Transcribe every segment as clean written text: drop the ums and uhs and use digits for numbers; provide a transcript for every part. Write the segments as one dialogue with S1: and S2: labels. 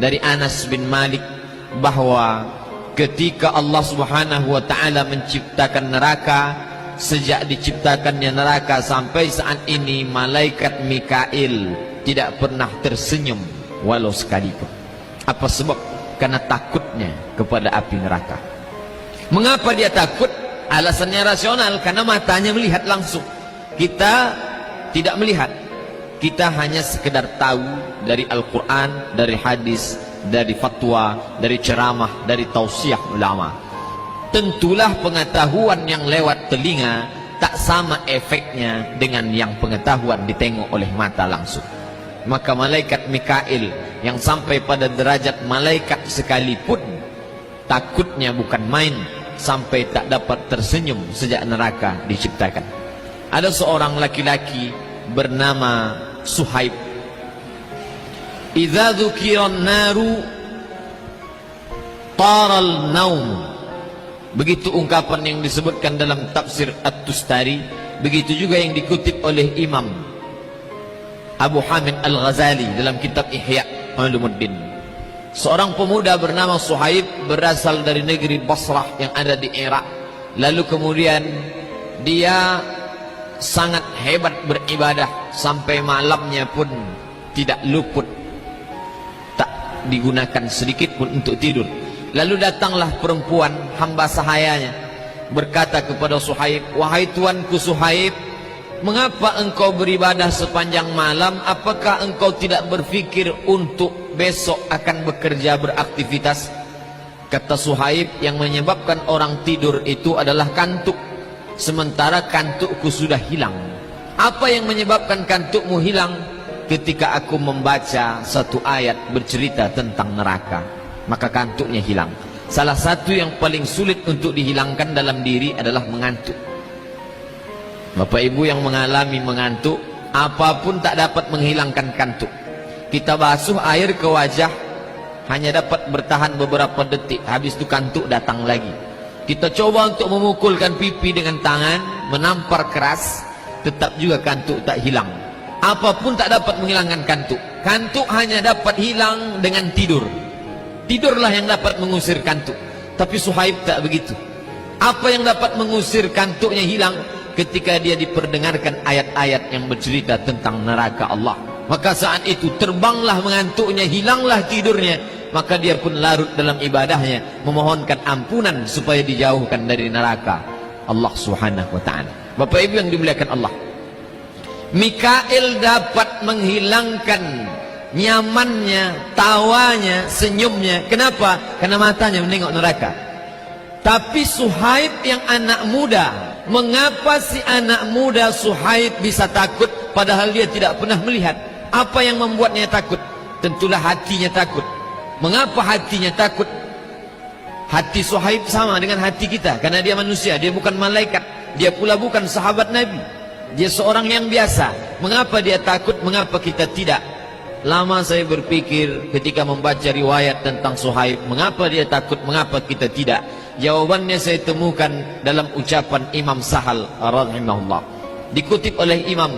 S1: dari Anas bin Malik bahwa ketika Allah Subhanahu wa taala menciptakan neraka, sejak diciptakannya neraka sampai saat ini malaikat Mikail tidak pernah tersenyum walau sekalipun. Apa sebab? Karena takutnya kepada api neraka. Mengapa dia takut? Alasannya rasional, karena matanya melihat langsung. Kita tidak melihat. Kita hanya sekedar tahu dari Al-Quran, dari hadis, dari fatwa, dari ceramah, dari tausiah ulama. Tentulah pengetahuan yang lewat telinga tak sama efeknya dengan yang pengetahuan ditengok oleh mata langsung. Maka malaikat Mikail yang sampai pada derajat malaikat sekalipun takutnya bukan main, sampai tak dapat tersenyum sejak neraka diciptakan. Ada seorang laki-laki bernama Suhaib. Idza dzukiran naru taral naum. Begitu ungkapan yang disebutkan dalam tafsir At-Tustari, begitu juga yang dikutip oleh Imam Abu Hamid Al-Ghazali dalam kitab Ihya Ulumuddin. Seorang pemuda bernama Suhaib berasal dari negeri Basrah yang ada di Irak. Lalu kemudian dia sangat hebat beribadah, sampai malamnya pun tidak luput, tak digunakan sedikit pun untuk tidur. Lalu datanglah perempuan hamba sahayanya berkata kepada Suhaib, "Wahai tuanku Suhaib, mengapa engkau beribadah sepanjang malam? Apakah engkau tidak berfikir untuk besok akan bekerja beraktivitas?" Kata Suhaib, "Yang menyebabkan orang tidur itu adalah kantuk, sementara kantukku sudah hilang." Apa yang menyebabkan kantukmu hilang? Ketika aku membaca satu ayat bercerita tentang neraka, maka kantuknya hilang. Salah satu yang paling sulit untuk dihilangkan dalam diri adalah mengantuk. Bapak ibu yang mengalami mengantuk, apapun tak dapat menghilangkan kantuk. Kita basuh air ke wajah, hanya dapat bertahan beberapa detik, habis itu kantuk datang lagi. Kita coba untuk memukulkan pipi dengan tangan, menampar keras, tetap juga kantuk tak hilang. Apapun tak dapat menghilangkan kantuk. Kantuk hanya dapat hilang dengan tidur. Tidurlah yang dapat mengusir kantuk. Tapi Suhaib tak begitu. Apa yang dapat mengusir kantuknya hilang? Ketika dia diperdengarkan ayat-ayat yang bercerita tentang neraka Allah. Maka saat itu terbanglah mengantuknya, hilanglah tidurnya. Maka dia pun larut dalam ibadahnya, memohonkan ampunan supaya dijauhkan dari neraka Allah Subhanahu wa ta'ala. Bapak ibu yang dimuliakan Allah, Mikail dapat menghilangkan nyamannya, tawanya, senyumnya. Kenapa? Karena matanya menengok neraka. Tapi Suhaib yang anak muda, mengapa si anak muda Suhaib bisa takut padahal dia tidak pernah melihat? Apa yang membuatnya takut? Tentulah hatinya takut. Mengapa hatinya takut? Hati Suhaib sama dengan hati kita, karena dia manusia, dia bukan malaikat, dia pula bukan sahabat Nabi. Dia seorang yang biasa. Mengapa dia takut? Mengapa kita tidak? Lama saya berpikir ketika membaca riwayat tentang Suhaib, mengapa dia takut, mengapa kita tidak? Jawabannya saya temukan dalam ucapan Imam Sahal rahimahullah, dikutip oleh Imam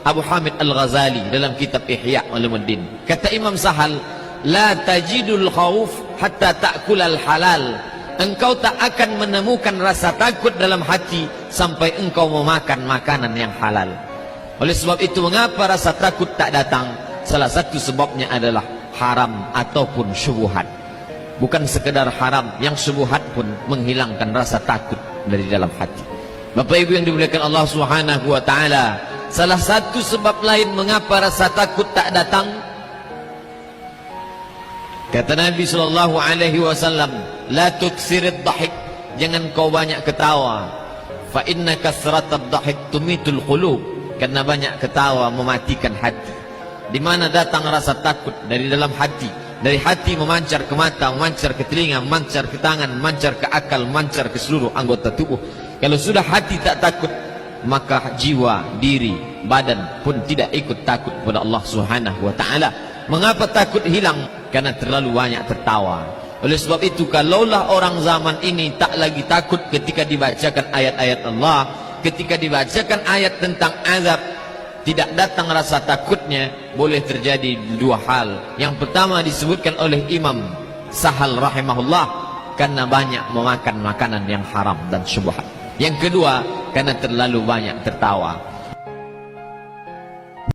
S1: Abu Hamid Al-Ghazali dalam kitab Ihya Ulumuddin. Kata Imam Sahal, "La tajidul khauf hatta ta'kulal halal." Engkau tak akan menemukan rasa takut dalam hati sampai engkau memakan makanan yang halal. Oleh sebab itu, mengapa rasa takut tak datang? Salah satu sebabnya adalah haram ataupun syubhat. Bukan sekedar haram, yang syubhat pun menghilangkan rasa takut dari dalam hati. Bapak ibu yang dimuliakan Allah Subhanahu wa ta'ala, salah satu sebab lain mengapa rasa takut tak datang, kata Nabi SAW, "La tuksirid dhahik." Jangan kau banyak ketawa. Fa inna kasratad dhahik tumitul qulub. Karena banyak ketawa mematikan hati. Di mana datang rasa takut? Dari dalam hati. Dari hati memancar ke mata, memancar ke telinga, memancar ke tangan, memancar ke akal, memancar ke seluruh anggota tubuh. Kalau sudah hati tak takut, maka jiwa, diri, badan pun tidak ikut takut kepada Allah Subhanahu wa ta'ala. Mengapa takut hilang? Karena terlalu banyak tertawa. Oleh sebab itu, kalaulah orang zaman ini tak lagi takut ketika dibacakan ayat-ayat Allah, ketika dibacakan ayat tentang azab, tidak datang rasa takutnya, boleh terjadi dua hal. Yang pertama disebutkan oleh Imam Sahal rahimahullah, karena banyak memakan makanan yang haram dan syubhat. Yang kedua, karena terlalu banyak tertawa.